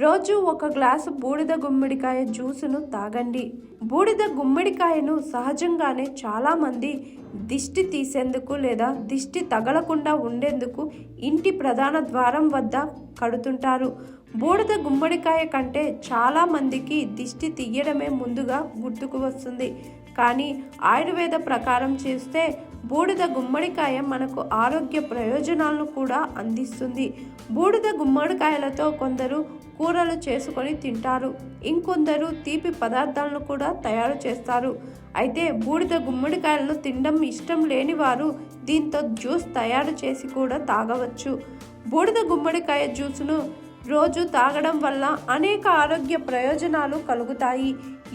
రోజు ఒక గ్లాసు బూడిద గుమ్మడికాయ జ్యూసును తాగండి. బూడిద గుమ్మడికాయను సహజంగానే చాలామంది దిష్టి తీసేందుకు లేదా దిష్టి తగలకుండా ఉండేందుకు ఇంటి ప్రధాన ద్వారం వద్ద కడుతుంటారు. బూడిద గుమ్మడికాయ కంటే చాలామందికి దిష్టి తీయడమే ముందుగా గుర్తుకు వస్తుంది. కానీ ఆయుర్వేద ప్రకారం చూస్తే బూడిద గుమ్మడికాయ మనకు ఆరోగ్య ప్రయోజనాలను కూడా అందిస్తుంది. బూడిద గుమ్మడికాయలతో కొందరు కూరలు చేసుకొని తింటారు, ఇంకొందరు తీపి పదార్థాలను కూడా తయారు చేస్తారు. అయితే బూడిద గుమ్మడికాయలను తినడం ఇష్టం లేని వారు దీంతో జ్యూస్ తయారు చేసి కూడా తాగవచ్చు. బూడిద గుమ్మడికాయ జ్యూసును రోజు తాగడం వల్ల అనేక ఆరోగ్య ప్రయోజనాలు కలుగుతాయి.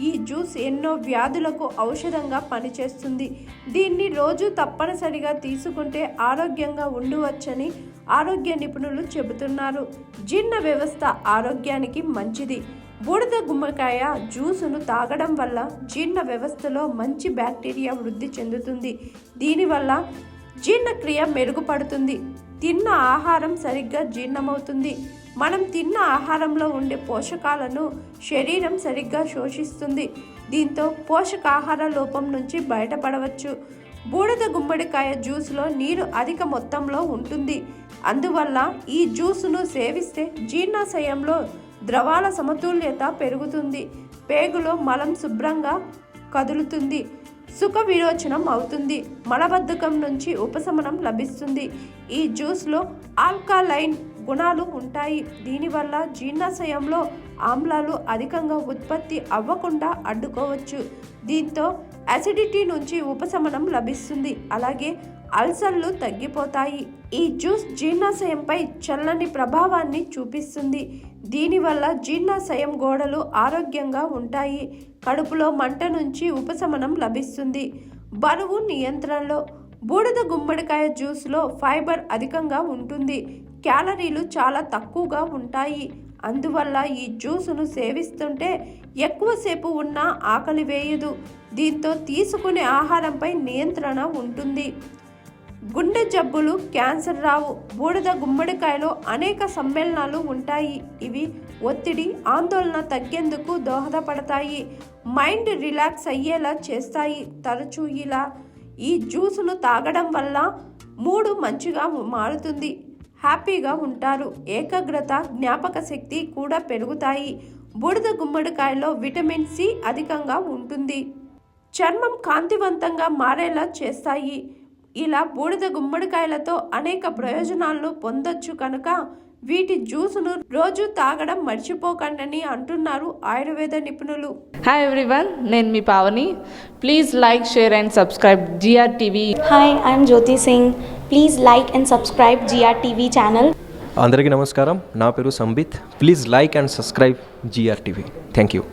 ఈ జ్యూస్ ఎన్నో వ్యాధులకు ఔషధంగా పనిచేస్తుంది. దీన్ని రోజు తప్పనిసరిగా తీసుకుంటే ఆరోగ్యంగా ఉండవచ్చని ఆరోగ్య నిపుణులు చెబుతున్నారు. జీర్ణ వ్యవస్థ ఆరోగ్యానికి మంచిది. బూడిద గుమ్మడికాయ జ్యూసును తాగడం వల్ల జీర్ణ వ్యవస్థలో మంచి బ్యాక్టీరియా వృద్ధి చెందుతుంది. దీనివల్ల జీర్ణక్రియ మెరుగుపడుతుంది. తిన్న ఆహారం సరిగ్గా జీర్ణమవుతుంది. మనం తిన్న ఆహారంలో ఉండే పోషకాలను శరీరం సరిగ్గా శోషిస్తుంది. దీంతో పోషకాహార లోపం నుంచి బయటపడవచ్చు. బూడిద గుమ్మడికాయ జ్యూస్లో నీరు అధిక మొత్తంలో ఉంటుంది. అందువల్ల ఈ జ్యూసును సేవిస్తే జీర్ణాశయంలో ద్రవాల సమతుల్యత పెరుగుతుంది. పేగులో మలం శుభ్రంగా కదులుతుంది. సుఖ విరోచనం అవుతుంది. మలబద్ధకం నుంచి ఉపశమనం లభిస్తుంది. ఈ జ్యూస్లో ఆల్కలైన్ గుణాలు ఉంటాయి. దీనివల్ల జీర్ణాశయంలో ఆమ్లాలు అధికంగా ఉత్పత్తి అవ్వకుండా అడ్డుకోవచ్చు. దీంతో అసిడిటీ నుంచి ఉపశమనం లభిస్తుంది. అలాగే అల్సర్లు తగ్గిపోతాయి. ఈ జ్యూస్ జీర్ణాశయంపై చల్లని ప్రభావాన్ని చూపిస్తుంది. దీనివల్ల జీర్ణాశయం గోడలు ఆరోగ్యంగా ఉంటాయి. కడుపులో మంట నుంచి ఉపశమనం లభిస్తుంది. బరువు నియంత్రణలో బూడిద గుమ్మడికాయ జ్యూస్లో ఫైబర్ అధికంగా ఉంటుంది. క్యాలరీలు చాలా తక్కువగా ఉంటాయి. అందువల్ల ఈ జ్యూసును సేవిస్తుంటే ఎక్కువసేపు ఉన్న ఆకలి వేయదు. దీంతో తీసుకునే ఆహారంపై నియంత్రణ ఉంటుంది. గుండె జబ్బులు, క్యాన్సర్ రావు. బూడిద గుమ్మడికాయలో అనేక సమ్మేళనాలు ఉంటాయి. ఇవి ఒత్తిడి, ఆందోళన తగ్గేందుకు దోహదపడతాయి. మైండ్ రిలాక్స్ అయ్యేలా చేస్తాయి. తరచూ ఇలా ఈ జ్యూసును తాగడం వల్ల మూడు మంచిగా మారుతుంది. హ్యాపీగా ఉంటారు. ఏకాగ్రత, జ్ఞాపక శక్తి కూడా పెరుగుతాయి. బూడిద గుమ్మడికాయలో విటమిన్ సి అధికంగా ఉంటుంది. చర్మం కాంతివంతంగా మారేలా చేస్తాయి. ఇలా బూడిద గుమ్మడికాయలతో అనేక ప్రయోజనాలను పొందొచ్చు కనుక వీటి జ్యూసును రోజు తాగడం మర్చిపోకండి అంటున్నారు ఆయుర్వేద నిపుణులు. హాయ్ ఎవ్రీవన్, నేను మీ Pavani. Please like, share and subscribe GRTV. Hi, I'm Jyoti Singh. Please like and subscribe GRTV channel. అందరికీ నమస్కారం. నా పేరు Sambit. Please like and subscribe GRTV. Thank you.